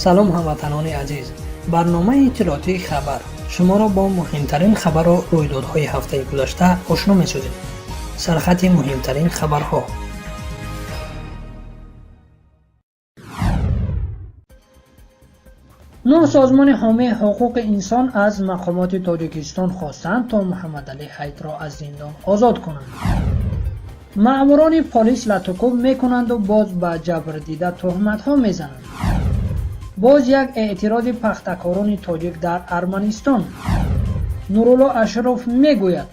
салом ҳамватанони азиз, барномаи иттилоотии хабар шуморо бо муҳимтарин хабару рӯйдодҳои ҳафтаи гузашта ошно месозем. Сархати муҳимтарин хабарҳо. نو سازمان حامی حقوق انسان از مقامات تاجیکستان خواستند تا محمدعلی حید را از زندان آزاد کنند. مأموران پلیس لطوکوب میکنند و باز به جبردیده تهمت‌ها میزنند. باز یک اعتراض پختکاران تاجیک در ارمنستان. نورالله اشرف میگوید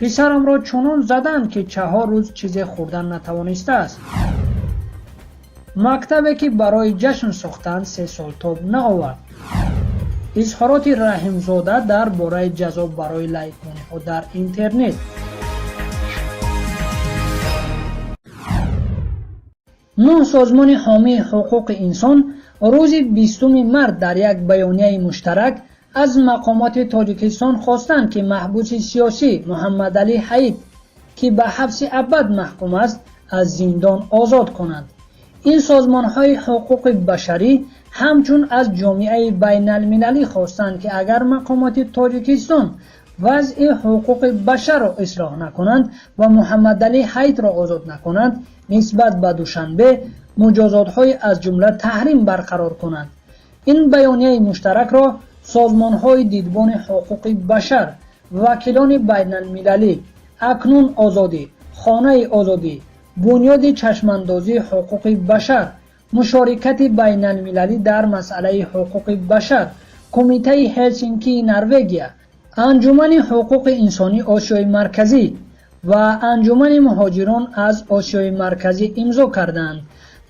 پسرم را چنان زدند که 4 روز چیزی خوردن نتوانسته است. مکتبی که برای جشن ساختند 3 سال تاب نآورد. اظهارات رحیمزاده در باره جزا برای لایک‌ها در اینترنت. نو سازمان حامی حقوق انسان روز 20 مارس در یک بیانیه مشترک از مقامات تاجیکستان خواستند که محبوس سیاسی محمدعلی حید که به حبس ابد محکوم است از زندان آزاد کنند. این سازمان‌های حقوق بشری همچون از جامعه بین المللی خواستند که اگر مقامات تاجیکستان وضع حقوق بشر را اصلاح نکنند و محمدعلی حید را آزاد نکنند نسبت به دوشنبه مجازات‌های از جمله تحریم برقرار کنند. این بیانیه مشترک را سازمان‌های دیدبان حقوق بشر، وکیلان بین المللی، اکنون آزادی، خانه آزادی، بنیاد چشماندازی حقوق بشر، مشارکت بین المللی در مسئله حقوق بشر، کمیته هلسینکی نروژ، انجمن حقوق انسانی آسیای مرکزی و انجمن مهاجران از آسیای مرکزی امضا کردند.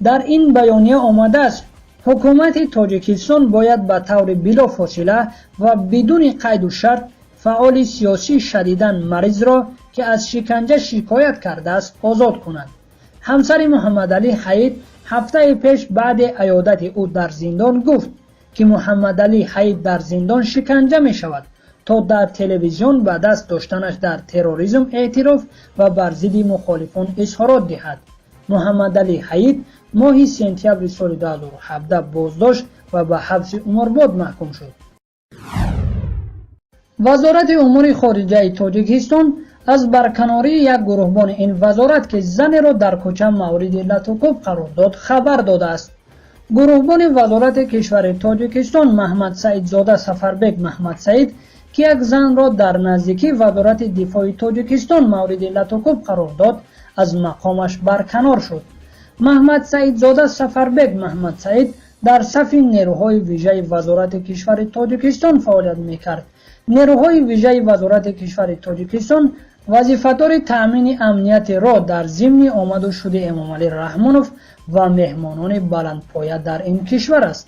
در این بیانیه آمده است حکومت تاجیکستان باید به طور بلافاصله و بدون قید و شرط فعال سیاسی شدیداً مریض را که از شکنجه شکایت کرده است آزاد کنند. همسر محمدعلی حید هفته پیش بعد عیادت او در زندان گفت که محمدعلی حید در زندان شکنجه می شود تا در تلویزیون به دست داشتنش در تروریسم اعتراف و بر ضد مخالفان اظهارات دهد. محمدعلی حید ماه سپتامبر سال 2017 بازداشت و به حبس عمرباد محکوم شد. وزارت امور خارجه تاجیکستان از برکناری یک گروهبان این وزارت که زن را در کوچه مورد لطوکوب قرار داد خبر داده است. گروهبان وزارت کشور تاجیکستان محمد سعید زاده سفربک محمد سعید که یک زن را در نزدیکی وزارت دفاع تاجیکستان مورد لطوکوب قرار داد از مقامش برکنار شد. محمد سعید زاده سفربک محمد سعید در صف نیروهای ویژه وزارت کشور تاجیکستان فعالیت میکرد. نیروهای ویژه وزارت کشور تاجیکستان وظیفه‌دار تأمین امنیت را در ضمن آمد و شد امامعلی رحمانوف و مهمانان بلندپایه در این کشور است.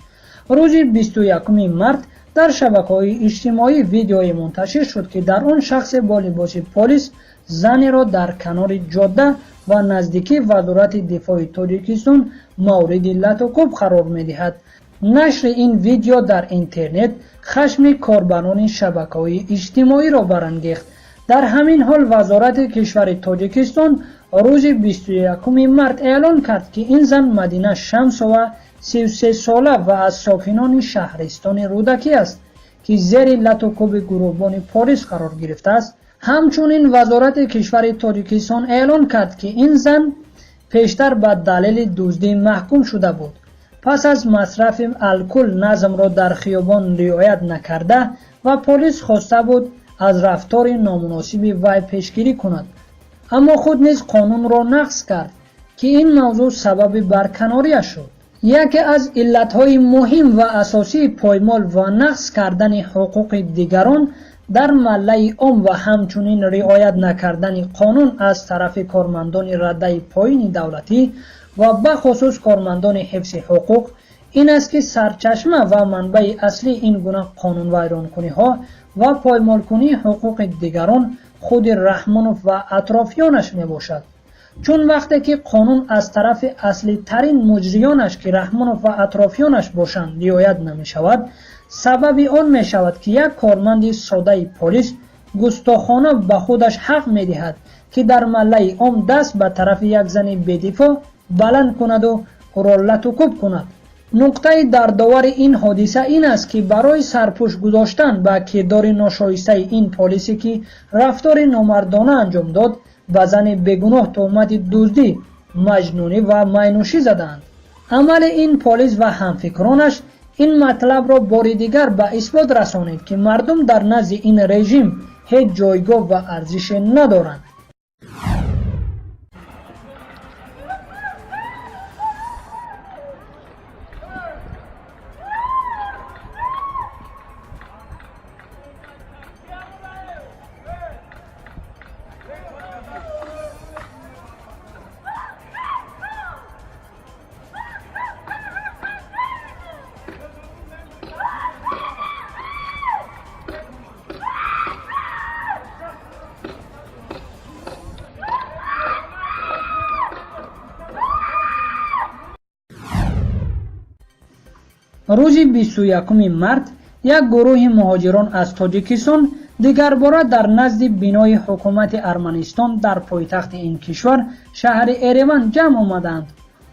روز 21 مارس در شبکه‌های اجتماعی ویدیویی منتشر شد که در آن شخص با لباس پلیس زنی را در کنار جاده و نزدیکی وزارت دفاع تاجیکستان مورد لطوکوب قرار می‌دهد. نشر این ویدیو در اینترنت خشم کاربران شبکه‌های اجتماعی را برانگیخت. در همین حال وزارت کشور تاجیکستان روز 21 مارس اعلان کرد که این زن مدینه شمسوه 33 ساله و از ساکنان شهرستان رودکی است که زیر لطوکوب گروهبان پلیس قرار گرفته است. همچنین وزارت کشور تاجیکستان اعلان کرد که این زن پیشتر به دلیل دزدی محکوم شده بود. پس از مصرف الکل نظم را در خیابان رعایت نکرده و پلیس خواسته بود از رفتار نامناسب وی پیشگیری کند، اما خود نیز قانون را نقض کرد که این موضوع سبب برکناریش شد. یکی از علتهای مهم و اساسی پایمال و نقض کردن حقوق دیگران در ملأ عام و همچنین رعایت نکردن قانون از طرف کارمندان رده پایین دولتی و به خصوص کارمندان حفظ حقوق این است که سرچشمه و منبع اصلی این گونه قانون ویرانکنی ها و پایمال کنی حقوق دیگران خود رحمانوف و اطرافیانش می باشد. چون وقتی که قانون از طرف اصلی ترین مجریانش که رحمانوف و اطرافیانش باشند رعایت نمی شود، سبب آن می شود که یک کارمند ساده پلیس گستاخانه به خودش حق می دهد که در ملأ عام دست به طرف یک زن بی‌دفاع بلند کند و او را لطوکوب کند. نقطه دردآور این حادثه این است که برای سرپوش گذاشتن به کردار ناشایسته این پلیسی که رفتار نامردانه انجام داد به زن بیگناه تهمت دزدی، مجنونی و مینوشی زدند. عمل این پلیس و همفکرانش این مطلب را بار دیگر به اثبات رسانید که مردم در نزد این رژیم هیچ جایگاه و ارزش ندارند. روز 21 مارس یک گروه مهاجران از تاجیکستان دیگر باره در نزد بینای حکومت ارمنستان در پایتخت این کشور شهر اریوان جمع آمدند.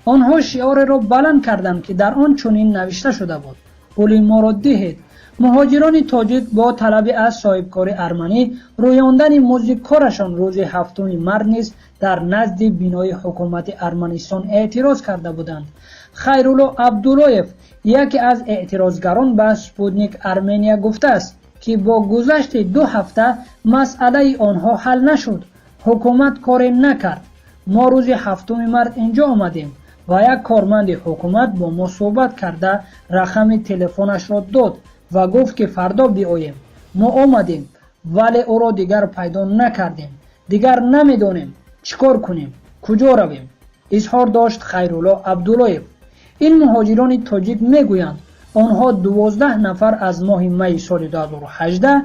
آنها شعار را بلند کردند که در آن چنین نوشته شده بود: پول ما را دهید. مهاجران تاجیک با طلب از صاحبکار ارمنی رویاندن مزد کارشان روز 7 مارس نیز در نزد بینای حکومت ارمنستان اعتراض کرده بودند. خیرالله عبداللهیف یکی از اعتراضگران به سپوتنیک ارمنیا گفته است که با گذشت 2 هفته مسئله آنها حل نشد. حکومت کاری نکرد. ما روز 7 مارس اینجا آمدیم و یک کارمند حکومت با ما صحبت کرده رقم تلفنش را داد و گفت که فردا بیاییم. ما آمدیم ولی او را دیگر پیدا نکردیم. دیگر نمیدانیم چیکار کنیم، کجا رویم. اظهار داشت خیرالله عبداللهیف. این مهاجران تاجیک میگویند آنها 12 نفر از ماه می سال 2018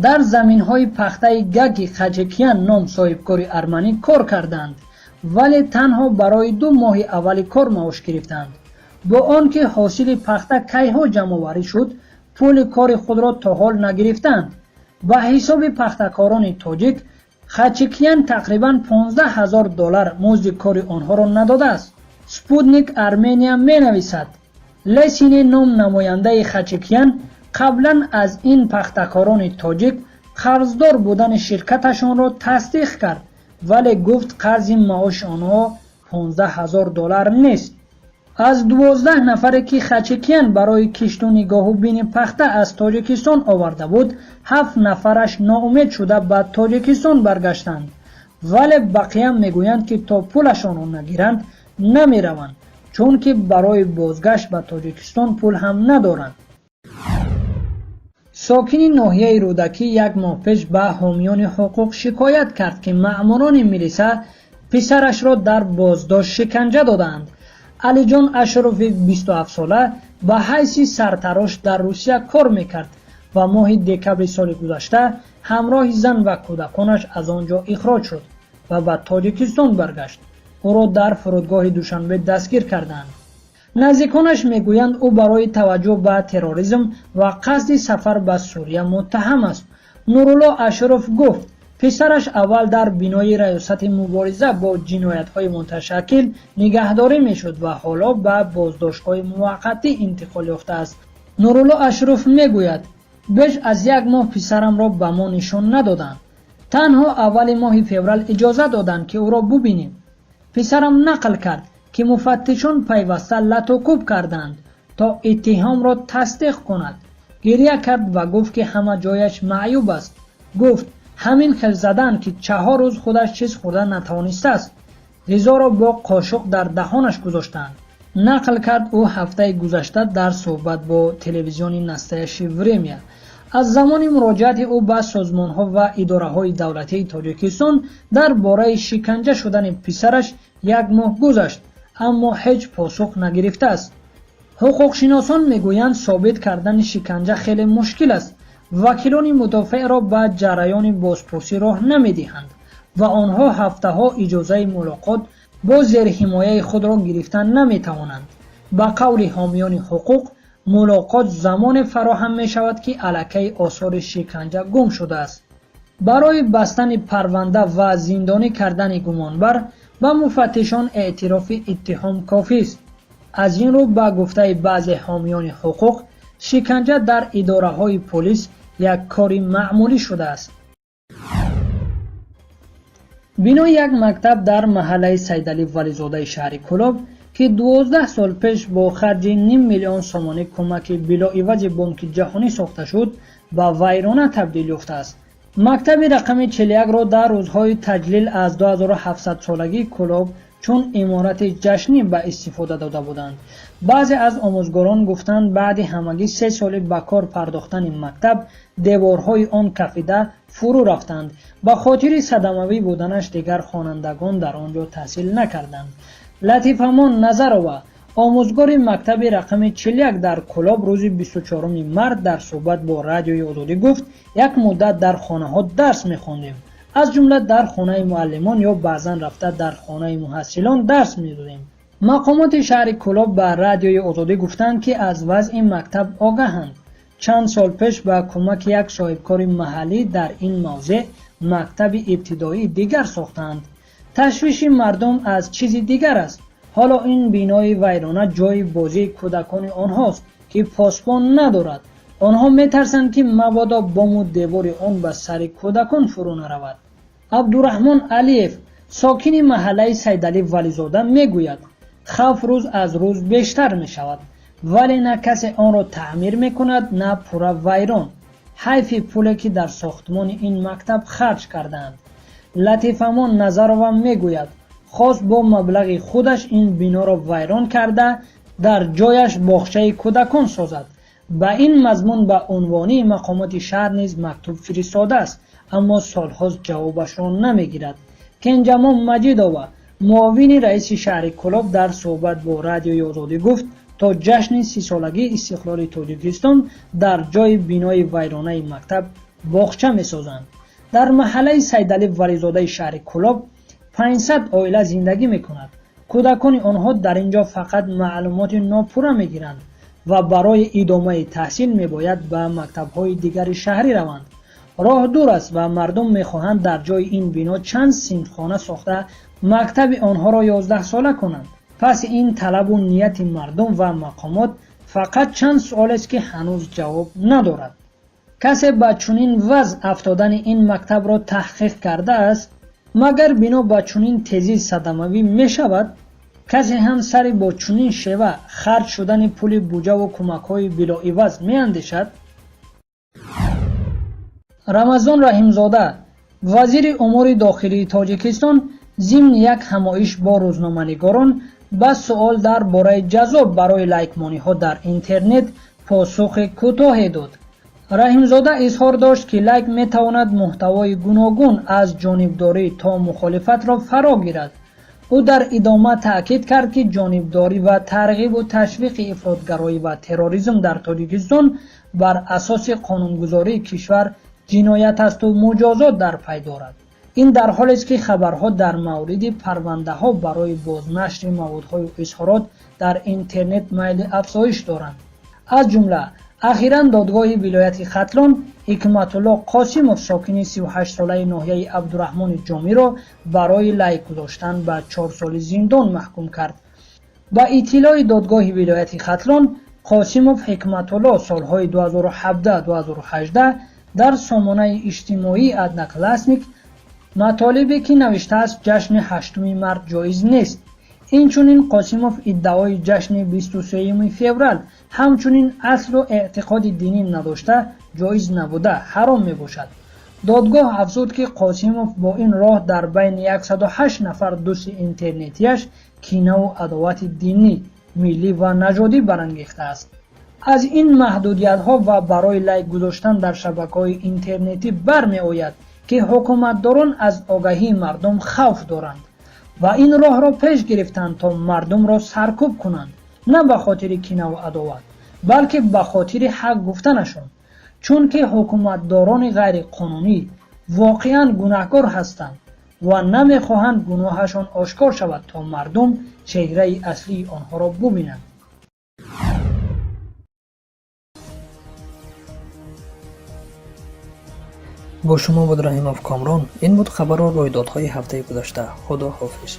در زمین‌های پخته گگ خچکیان نام صاحبکار ارمنی کار کردند ولی تنها برای 2 ماه اول کار معاش گرفتند. با آنکه حاصل پخته کیها جمع‌آوری شد، پول کار خود را تا حال نگرفتند. به حساب پخته‌کاران تاجیک خچکیان تقریباً $15,000 مزد کار آنها را نداده است. سپوتنیک ارمنیا می نویسد لسین نام نماینده خچکیان قبلا از این پخته‌کاران تاجیک قرضدار بودن شرکتشان را تصدیق کرد ولی گفت قرض معاش آنها $15,000 نیست. از 12 نفر که خچکیان برای کشتن گاهوبین پخته از تاجیکستان آورده بود 7 نفرش ناامید شده به تاجیکستان برگشتند ولی بقیه میگویند که تا پولشان را نگیرند نمی روند چون که برای بازگشت به تاجیکستان پول هم ندارند. ساکن ناحیه رودکی یک ماه پیش به حامیان حقوق شکایت کرد که مأموران میلیسا پسرش را در بازداشت شکنجه دادند. علی جان اشرفی 27 ساله به حیث سرتراش در روسیه کار میکرد و ماه دکبر سال گذشته همراه زن و کودکانش از آنجا اخراج شد و به تاجیکستان برگشت. او را در فرودگاه دوشنبه دستگیر کردند. نزدیکانش میگویند او برای توجه به تروریسم و قصد سفر به سوریه متهم است. نورالله اشرف گفت پسرش اول در بینای ریاست مبارزه با جنایت‌های متشکل نگهداری میشد و حالا به بازداشت‌های موقتی انتقال یافته است. نورالله اشرف میگوید بیش از 1 ماه پسرم را به ما نشان ندادند. تنها اول ماه فوریه اجازه دادند که او را ببینیم. پسرم نقل کرد که مفتشان پیوسته لطوکوب کردند تا اتهام را تصدیق کند. گریه کرد و گفت که همه جایش معیوب است. گفت همین خل زدن که 4 روز خودش چیز خورده نتوانسته است. غذا را با قاشق در دهانش گذاشتند. نقل کرد او هفته گذشته در صحبت با تلویزیون نستایش وریمیا از زمان مراجعت او به سازمان‌ها و اداره‌های دولتی تاجیکستان درباره شکنجه شدن پسرش 1 ماه گذشت اما هیچ پاسخ نگرفته است. حقوقشناسان میگویند ثابت کردن شکنجه خیلی مشکل است. وکیلان مدافع را به جریان بازپرسی راه نمیدهند و آنها هفته‌ها اجازه ملاقات با زیر حمایه خود را گرفتن نمیتوانند. به قول حامیان حقوق ملاقات زمان فراهم می شود که علیه آثار شکنجه گم شده است. برای بستن پرونده و زندانی کردن گمانبر به مفتشان اعتراف اتهام کافی است. از این رو با گفته بعضی حامیان حقوق شکنجه در اداره‌های پلیس یک کاری معمولی شده است. بینای یک مکتب در محله سیدعلی ولیزاده شهر کلاب که 12 سال پیش با خرج نیم میلیون سوم کمک بلاعوض بانک جهانی ساخته شد به ویرانه تبدیل یافته است. مکتب رقم 41 را در روزهای تجلیل از 2700 سالگی کلاب چون عمارت جشنی به استفاده داده بودند. بعضی از آموزگاران گفتند بعد همگی 3 سال به کار پرداختن این مکتب دیوارهای آن کفیده فرو رفتند. به خاطر صدموی بودنش دیگر خوانندگان در آنجا تحصیل نکردند. لطیف امان نظرова آموزگار مکتب رقم 41 در کلاب روز 24 مرد در صحبت با رادیوی آزادی گفت یک مدت در خانه ها درس می‌خواندیم، از جمله در خانه معلمان یا بعضا رفته در خانه محصلان درس می‌دادیم. مقامات شهر کلاب به رادیوی آزادی گفتند که از وضع این مکتب آگاهند. چند سال پیش با کمک یک صاحبکار محلی در این موضع مکتب ابتدایی دیگر ساختند. تشویش مردم از چیزی دیگر است. حالا این بینای ویرانه جای بازی کودکان آنهاست که پاسبان ندارد. آنها میترسند که مبادا بام و دیوار آن به سر کودکان فرو نرود. عبدالرحمن علیف ساکن محله سیدعلی ولیزاده میگوید خوف روز از روز بیشتر می شود، ولی نه کسی آن را تعمیر می کند نه پورا ویران. حیف پولی که در ساختمان این مکتب خرج کردند. لطیف امان نظرова میگوید خواست با مبلغ خودش این بنا را ویران کرده در جایش باغچه کودکان سازد. با این مضمون به عنوانی مقامات شهر نیز مکتوب فرستاده است، اما سالهاست جوابش را نمیگیرد. کنجمان مجیدova معاون رئیس شهر کلاب در صحبت با رادیوی آزادی گفت تا جشن 30 سالگی استقلال تاجیکستان در جای بینای ویرانه مکتب باغچه می‌سازند. در محله سیدعلی ولیزاده شهر کلاب 500 عائله زندگی می‌کند. کودکان آنها در اینجا فقط معلومات ناپورا می‌گیرند و برای ادامه تحصیل می‌باید به مکتب‌های دیگر شهری روند. راه دور است و مردم می‌خواهند در جای این بنا چند صنفخانه ساخته مکتب آنها را 11 ساله کنند. پس این طلب و نیت مردم و مقامات فقط چند سوال است که هنوز جواب ندارد. کسی با چنین وضع افتادن این مکتب را تحقیق کرده است؟ مگر بنا با چنین تیزی صدموی می شود؟ کسی هم سری با چنین شیوه خرج شدن پول بودجه و کمک‌های بلاعوض می اندیشد؟ رمضان رحیمزاده وزیر امور داخلی تاجیکستان ضمن یک همایش با روزنامه‌نگاران با سوال درباره جذاب برای لایکمانی‌ها در اینترنت پاسخ کوتاهی داد. رحیمزاده اظهار داشت که لایک می‌تواند محتوای گوناگون از جانبداری تا مخالفت را فرا گیرد. او در ادامه تاکید کرد که جانبداری و ترغیب و تشویق افراطگرایی و تروریسم در تاجیکستان بر اساس قانونگذاری کشور جنایت است و مجازات در پی دارد. این در حالی است که خبرها در مورد پرونده‌ها برای بازنشر موادهای و اظهارات در اینترنت میل افزایش دارند. از جمله اخیراً دادگاه ولایت ختلان حکمت الله قاسموف ساکن 38 ساله ناحیه عبدالرحمن جامی را برای لایک گذاشتن به 4 سال زندان محکوم کرد. با اطلاع دادگاه ولایت ختلان، قاسموف حکمت الله سالهای 2017-2018 در سامانه اجتماعی ادناکلاسنیک مطالبی که نوشته است جشن 8 مارد جایز نیست. اینچنین قاسموف ادعای جشن 23 فوریه همچنین اصل و اعتقاد دینی نداشته جایز نبوده حرام می باشد. دادگاه افزود که قاسموف با این راه در بین 108 نفر دوست اینترنتیش کینه و عداوت دینی، ملی و نژادی برانگیخته است. از این محدودیت ها و برای لایک گذاشتن در شبکه‌های اینترنتی برمی آید که حکومتداران از آگاهی مردم خوف دارند و این راه را پیش گرفتند تا مردم را سرکوب کنند، نه به خاطر کینه و عداوت بلکه به خاطر حق گفتنشان، چون که حکومتداران غیر قانونی واقعا گناهکار هستند و نمیخواهند گناهشان آشکار شود تا مردم چهره اصلی آنها را ببینند. با شما بود رحیموف کامران. این بود خبر و رویدادهای هفته گذشته. خدا حافظ.